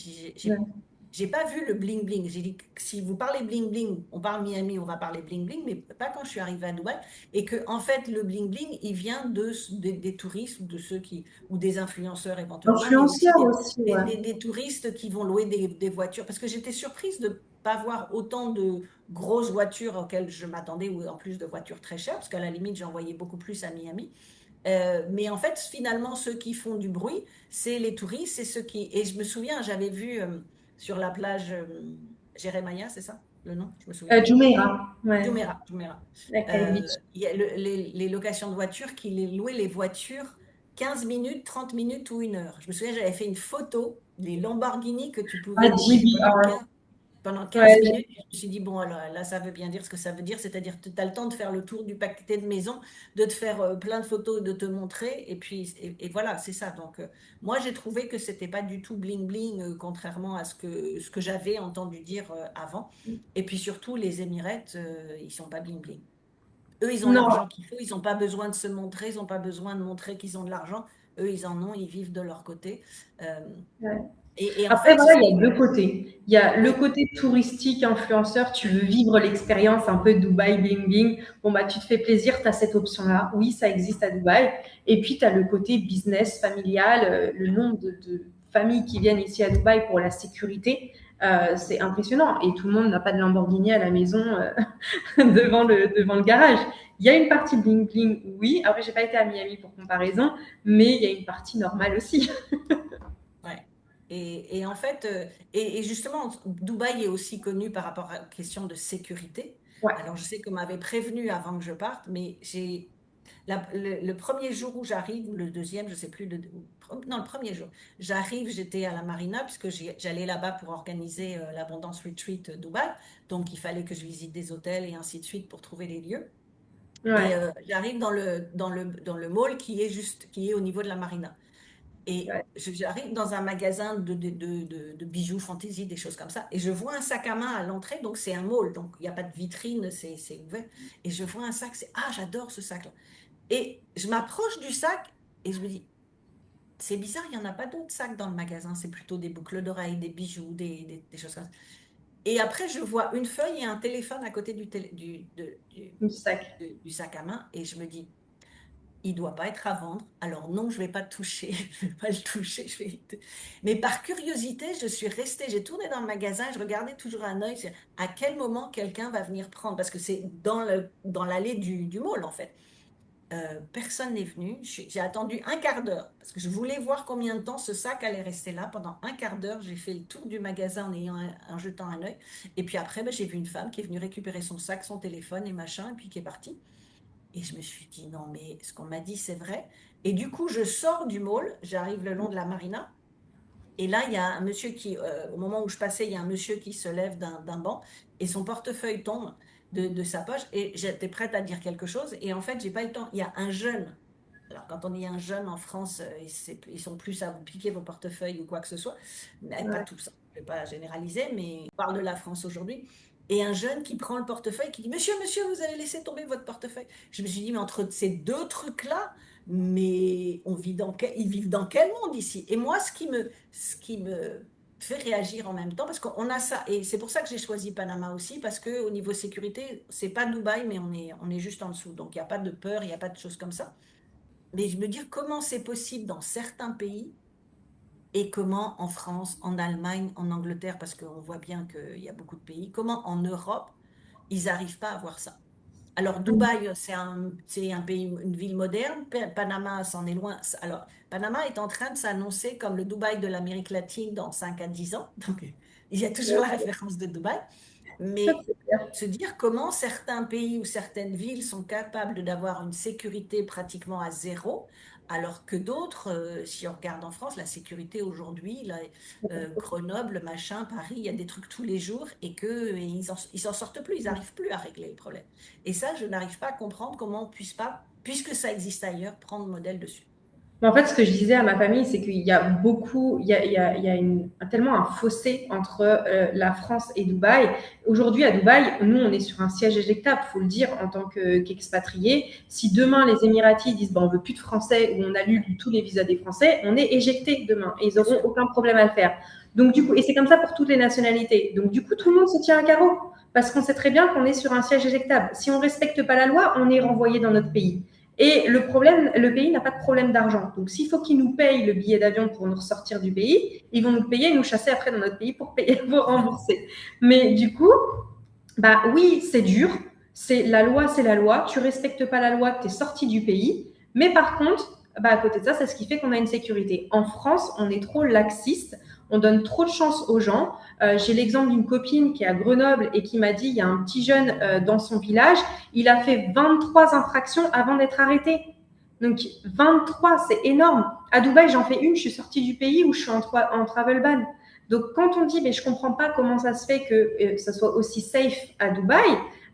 j'ai pas vu le bling bling. J'ai dit, si vous parlez bling bling, on parle Miami, on va parler bling bling, mais pas quand je suis arrivée à Dubaï. Et que, en fait, le bling bling, il vient des touristes ou de ceux ou des influenceurs éventuellement, mais aussi Influenceur aussi, ouais. des touristes qui vont louer des voitures. Parce que j'étais surprise de pas voir autant de grosses voitures auxquelles je m'attendais, ou en plus de voitures très chères, parce qu'à la limite, j'en voyais beaucoup plus à Miami. Mais en fait, finalement, ceux qui font du bruit, c'est les touristes, c'est ceux qui... Et je me souviens, j'avais vu sur la plage Jérémaya, c'est ça le nom? Je me souviens plus. Jumeirah, ouais, Jumeirah, Jumeirah. la Beach. Il y a les locations de voitures qui louaient les voitures 15 minutes, 30 minutes ou 1 heure. Je me souviens, j'avais fait une photo des Lamborghini que tu Ah, pouvais louer pendant GBR. 15. Pendant Ouais, 15 minutes, je me suis dit, bon, alors là, ça veut bien dire ce que ça veut dire, c'est-à-dire que tu as le temps de faire le tour du pâté de maison, de te faire plein de photos, de te montrer, et puis, et voilà, c'est ça. Donc, moi, j'ai trouvé que c'était pas du tout bling-bling, contrairement à ce que j'avais entendu dire avant. Et puis surtout, les Émirats, ils sont pas bling-bling. Eux, ils ont non. l'argent qu'il faut, ils n'ont pas besoin de se montrer, ils n'ont pas besoin de montrer qu'ils ont de l'argent. Eux, ils en ont, ils vivent de leur côté. Euh, Ouais. et en Après, fait, voilà, il y a deux côtés. Il y a le oui, côté touristique, influenceur, tu oui, veux vivre l'expérience un peu Dubaï, bling bling. Bon, bah, tu te fais plaisir, tu as cette option-là. Oui, ça existe à Dubaï. Et puis, tu as le côté business, familial, le nombre de familles qui viennent ici à Dubaï pour la sécurité. C'est impressionnant. Et tout le monde n'a pas de Lamborghini à la maison devant le garage. Il y a une partie bling bling, oui. Après, j'ai pas été à Miami pour comparaison, mais il y a une partie normale aussi. ouais. Et en fait, et justement, Dubaï est aussi connu par rapport à la question de sécurité. Ouais, Alors, je sais qu'on m'avait prévenu avant que je parte, mais le premier jour où j'arrive, ou le deuxième, je sais plus, non, le premier jour, j'arrive, j'étais à la marina, puisque j'allais là-bas pour organiser l'Abondance Retreat Dubaï. Donc, il fallait que je visite des hôtels et ainsi de suite pour trouver les lieux. Et ouais, j'arrive dans le mall qui est au niveau de la marina. Et ouais. j'arrive dans un magasin de bijoux fantaisie, des choses comme ça, et je vois un sac à main à l'entrée, donc c'est un mall, donc il n'y a pas de vitrine, c'est ouvert. Et je vois un sac, ah, j'adore ce sac-là. Et je m'approche du sac et je me dis, c'est bizarre, il n'y en a pas d'autres sacs dans le magasin, c'est plutôt des boucles d'oreilles, des bijoux, des choses comme ça. Et après, je vois une feuille et un téléphone à côté Du sac. du sac à main, et je me dis, il ne doit pas être à vendre. Alors non, je ne vais pas toucher, je vais pas le toucher. Mais par curiosité, je suis restée, j'ai tourné dans le magasin, je regardais toujours un œil, à quel moment quelqu'un va venir prendre, parce que c'est dans l'allée du mall en fait. Personne n'est venu. J'ai attendu un quart d'heure parce que je voulais voir combien de temps ce sac allait rester là. Pendant un quart d'heure, j'ai fait le tour du magasin en jetant un œil. Et puis après, ben, j'ai vu une femme qui est venue récupérer son sac, son téléphone et machin, et puis qui est partie. Et je me suis dit, non, mais ce qu'on m'a dit, c'est vrai. Et du coup, je sors du mall, j'arrive le long de la marina. Et là, il y a un monsieur au moment où je passais, il y a un monsieur qui se lève d'un banc et son portefeuille tombe de sa poche. Et j'étais prête à dire quelque chose. Et en fait, j'ai pas eu le temps. Il y a un jeune. Alors, quand on dit un jeune en France, ils sont plus à vous piquer vos portefeuilles ou quoi que ce soit. Mais pas Ouais. tous, hein. Je ne vais pas généraliser, mais on parle de la France aujourd'hui. Et un jeune qui prend le portefeuille, qui dit, Monsieur, monsieur, vous avez laissé tomber votre portefeuille. Je me suis dit, mais entre ces deux trucs-là, mais ils vivent dans quel monde ici? Et moi, ce qui me fait réagir en même temps, parce qu'on a ça, et c'est pour ça que j'ai choisi Panama aussi, parce qu'au niveau sécurité, c'est pas Dubaï, mais on est juste en dessous. Donc, il n'y a pas de peur, il n'y a pas de choses comme ça. Mais je me dis comment c'est possible dans certains pays et comment en France, en Allemagne, en Angleterre, parce qu'on voit bien qu'il y a beaucoup de pays, comment en Europe, ils n'arrivent pas à voir ça. Alors, Dubaï, c'est un pays, une ville moderne. Panama, c'en est loin. Alors, Panama est en train de s'annoncer comme le Dubaï de l'Amérique latine dans 5 à 10 ans. Donc, il y a toujours la référence de Dubaï. Mais C'est clair. se dire comment certains pays ou certaines villes sont capables d'avoir une sécurité pratiquement à zéro, alors que d'autres, si on regarde en France, la sécurité aujourd'hui, là, Grenoble, machin, Paris, il y a des trucs tous les jours et ils s'en sortent plus, ils n'arrivent plus à régler le problème. Et ça, je n'arrive pas à comprendre comment on puisse pas, puisque ça existe ailleurs, prendre modèle dessus. Mais en fait, ce que je disais à ma famille, c'est qu'il y a beaucoup, tellement un fossé entre la France et Dubaï. Aujourd'hui, à Dubaï, nous, on est sur un siège éjectable, faut le dire, en tant qu'expatriés. Si demain, les Émiratis disent, bon, on veut plus de Français ou on annule tous les visas des Français, on est éjecté demain et ils Bien auront sûr. aucun problème à le faire. Donc, du coup, et c'est comme ça pour toutes les nationalités. Donc, du coup, tout le monde se tient à carreau parce qu'on sait très bien qu'on est sur un siège éjectable. Si on respecte pas la loi, on est renvoyé dans notre pays. Et le problème, le pays n'a pas de problème d'argent. Donc, s'il faut qu'ils nous payent le billet d'avion pour nous ressortir du pays, ils vont nous payer et nous chasser après dans notre pays pour payer, pour rembourser. Mais du coup, bah oui, c'est dur. C'est la loi, c'est la loi. Tu respectes pas la loi, tu es sorti du pays. Mais par contre, bah à côté de ça, c'est ce qui fait qu'on a une sécurité. En France, on est trop laxiste. On donne trop de chance aux gens. J'ai l'exemple d'une copine qui est à Grenoble et qui m'a dit il y a un petit jeune dans son village, il a fait 23 infractions avant d'être arrêté. Donc 23, c'est énorme. À Dubaï, j'en fais une, je suis sortie du pays où je suis en travel ban. Donc, quand on dit, mais je comprends pas comment ça se fait que ça soit aussi safe à Dubaï,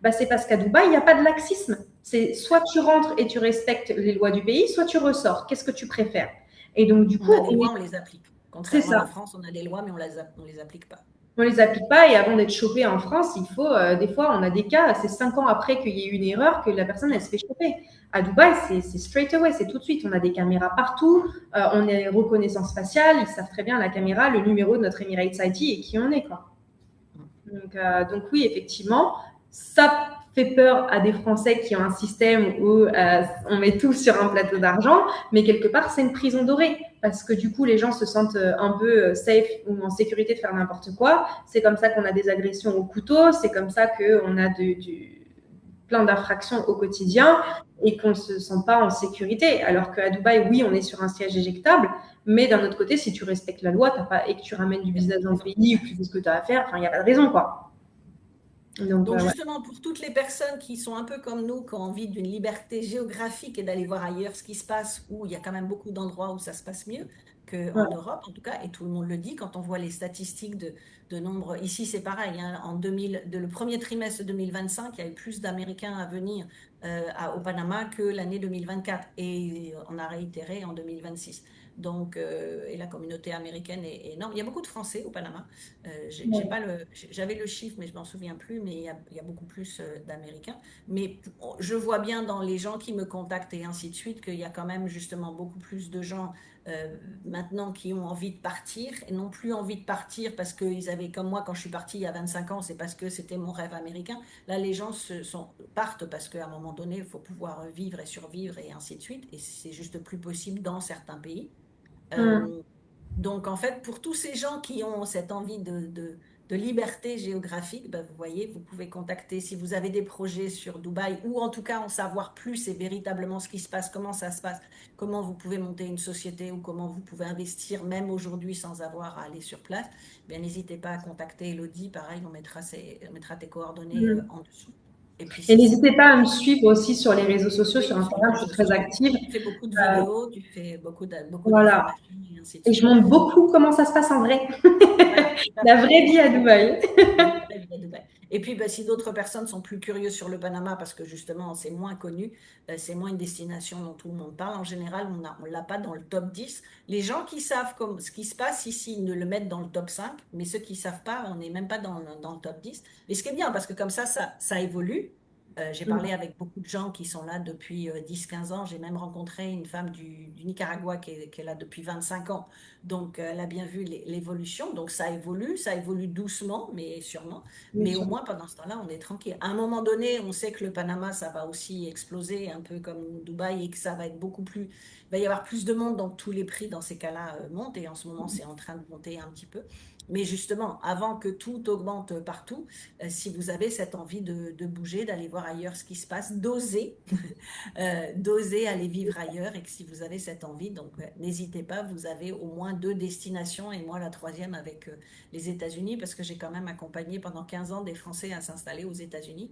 bah, c'est parce qu'à Dubaï, il n'y a pas de laxisme. C'est soit tu rentres et tu respectes les lois du pays, soit tu ressors. Qu'est-ce que tu préfères? Et donc, du On coup, a des lois, on les applique. c'est Contrairement à la ça. France, on a des lois, mais on les applique pas. On les applique pas et avant d'être chopé en France, il faut des fois on a des cas, c'est 5 ans après qu'il y ait eu une erreur que la personne elle se fait choper. À Dubaï, c'est straight away, c'est tout de suite. On a des caméras partout, on est reconnaissance faciale, ils savent très bien la caméra, le numéro de notre Emirates ID et qui on est quoi. Donc oui, effectivement, ça fait peur à des Français qui ont un système où on met tout sur un plateau d'argent, mais quelque part, c'est une prison dorée parce que du coup, les gens se sentent un peu safe ou en sécurité de faire n'importe quoi. C'est comme ça qu'on a des agressions au couteau, c'est comme ça qu'on a plein d'infractions au quotidien et qu'on ne se sent pas en sécurité. Alors qu'à Dubaï, oui, on est sur un siège éjectable, mais d'un autre côté, si tu respectes la loi pas, et que tu ramènes du Il n'y a pas business de dans le raison. pays ou que tu fais ce que tu as à faire, il n'y a pas de raison, quoi. Donc, Donc ouais. justement, pour toutes les personnes qui sont un peu comme nous, qui ont envie d'une liberté géographique et d'aller voir ailleurs ce qui se passe, où il y a quand même beaucoup d'endroits où ça se passe mieux qu'en Ouais. Europe, en tout cas, et tout le monde le dit quand on voit les statistiques de nombre. Ici, c'est pareil, hein, le premier trimestre 2025, il y a eu plus d'Américains à venir au Panama que l'année 2024, et on a réitéré en 2026. Donc, et la communauté américaine est énorme. Il y a beaucoup de Français au Panama. J'ai Ouais. pas j'avais le chiffre, mais je m'en souviens plus. Mais il y a beaucoup plus d'Américains. Mais je vois bien dans les gens qui me contactent et ainsi de suite qu'il y a quand même justement beaucoup plus de gens maintenant qui ont envie de partir et non plus envie de partir parce qu'ils avaient, comme moi, quand je suis partie il y a 25 ans, c'est parce que c'était mon rêve américain. Là, les gens partent parce qu'à un moment donné, il faut pouvoir vivre et survivre et ainsi de suite. Et c'est juste plus possible dans certains pays. Hum. Euh, donc, en fait, pour tous ces gens qui ont cette envie de liberté géographique, ben, vous voyez, vous pouvez contacter si vous avez des projets sur Dubaï ou en tout cas en savoir plus et véritablement ce qui se passe, comment ça se passe, comment vous pouvez monter une société ou comment vous pouvez investir même aujourd'hui sans avoir à aller sur place. Bien, n'hésitez pas à contacter Elodie. Pareil, on mettra tes coordonnées Hum. en dessous. Et puis, Et si c'est n'hésitez pour... pas à me suivre aussi sur les réseaux sociaux. Oui, Sur sur les Instagram, je suis réseaux très sociaux. active. Tu fais beaucoup de Euh, vidéos, tu fais beaucoup voilà. d'informations et ainsi de Et je suite. montre beaucoup comment ça se passe en vrai. Voilà, tout à La fait. vraie vie à Dubaï. La vraie vie à Dubaï. Et puis, bah, si d'autres personnes sont plus curieuses sur le Panama, parce que justement, c'est moins connu, c'est moins une destination dont tout le monde parle, en général, on l'a pas dans le top 10. Les gens qui savent ce qui se passe ici, ils ne le mettent dans le top 5, mais ceux qui savent pas, on n'est même pas dans le top 10. Et ce qui est bien, parce que comme ça évolue. J'ai parlé avec beaucoup de gens qui sont là depuis 10-15 ans. J'ai même rencontré une femme du Nicaragua qui est là depuis 25 ans. Donc, elle a bien vu l'évolution. Donc, ça évolue doucement, mais sûrement. Bien Mais au sûr. moins, pendant ce temps-là, on est tranquille. À un moment donné, on sait que le Panama, ça va aussi exploser, un peu comme Dubaï, et que ça va être beaucoup plus. Il va y avoir plus de monde, donc tous les prix dans ces cas-là montent. Et en ce moment, c'est en train de monter un petit peu. Mais justement, avant que tout augmente partout, si vous avez cette envie de bouger, d'aller voir ailleurs ce qui se passe, d'oser aller vivre ailleurs et que si vous avez cette envie, donc n'hésitez pas, vous avez au moins deux destinations et moi la troisième avec les États-Unis parce que j'ai quand même accompagné pendant 15 ans des Français à s'installer aux États-Unis.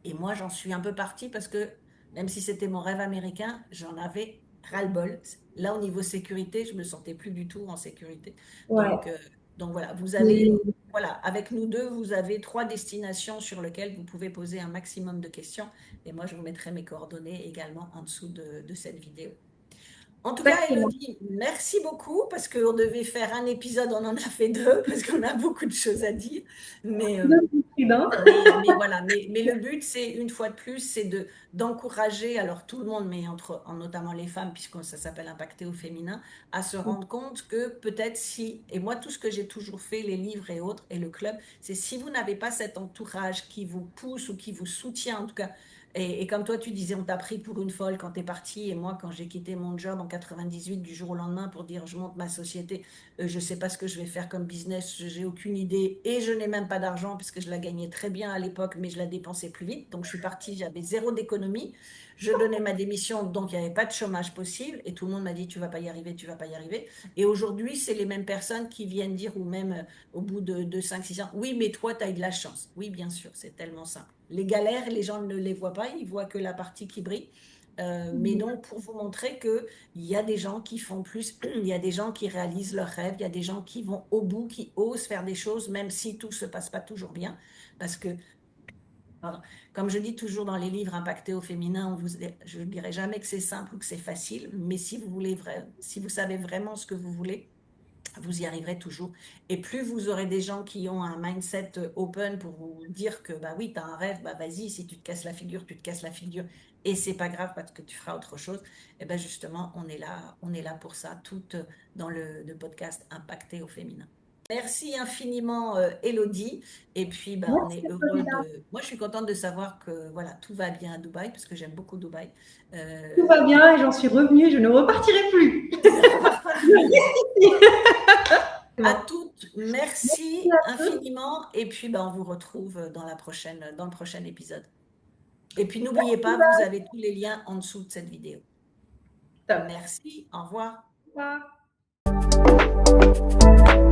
Et moi j'en suis un peu partie parce que même si c'était mon rêve américain, j'en avais ras-le-bol. Là au niveau sécurité, je me sentais plus du tout en sécurité. Ouais. Donc, euh, donc voilà, vous avez... Et Voilà, avec nous deux, vous avez trois destinations sur lesquelles vous pouvez poser un maximum de questions. Et moi, je vous mettrai mes coordonnées également en dessous de cette vidéo. En tout cas, exactement. Elodie, merci beaucoup parce qu'on devait faire un épisode, on en a fait deux parce qu'on a beaucoup de choses à dire. Mais, euh, Prudent. mais voilà, mais le but, c'est une fois de plus, c'est d'encourager alors tout le monde, mais notamment les femmes, puisque ça s'appelle impacter au féminin, à se rendre compte que peut-être si, et moi tout ce que j'ai toujours fait, les livres et autres, et le club, c'est si vous n'avez pas cet entourage qui vous pousse ou qui vous soutient, en tout cas, et comme toi tu disais, on t'a pris pour une folle quand t'es partie, et moi quand j'ai quitté mon job en 98 du jour au lendemain pour dire je monte ma société, je ne sais pas ce que je vais faire comme business, j'ai aucune idée et je n'ai même pas d'argent puisque je la gagnais très bien à l'époque, mais je la dépensais plus vite. Donc je suis partie, j'avais zéro d'économie. Je donnais ma démission, donc il n'y avait pas de chômage possible et tout le monde m'a dit tu vas pas y arriver, tu vas pas y arriver. Et aujourd'hui, c'est les mêmes personnes qui viennent dire, ou même au bout de 5 6 ans, oui, mais toi, tu as eu de la chance. Oui, bien sûr, c'est tellement simple. Les galères, les gens ne les voient pas, ils voient que la partie qui brille. Mais donc, pour vous montrer qu'il y a des gens qui font plus, il y a des gens qui réalisent leurs rêves, il y a des gens qui vont au bout, qui osent faire des choses, même si tout ne se passe pas toujours bien. Parce que, pardon, comme je dis toujours dans les livres impactés au féminin, je ne dirai jamais que c'est simple ou que c'est facile, mais si vous voulez si vous savez vraiment ce que vous voulez, vous y arriverez toujours. Et plus vous aurez des gens qui ont un mindset open pour vous dire que bah oui, tu as un rêve, bah vas-y, si tu te casses la figure, tu te casses la figure et c'est pas grave parce que tu feras autre chose. Et ben justement, on est là pour ça, tout dans le podcast Impacté au féminin. Merci infiniment, Elodie. Et puis, bah, on Merci, est heureux Paulina. de. Moi, je suis contente de savoir que voilà, tout va bien à Dubaï parce que j'aime beaucoup Dubaï. Tout va Donc, bien et j'en suis revenue, je ne repartirai plus. tu ne repartiras plus. À Bon. toutes, merci infiniment. Et puis, ben, on vous retrouve dans le prochain épisode. Et puis, n'oubliez pas, vous avez tous les liens en dessous de cette vidéo. Top. Merci, au revoir. Au revoir.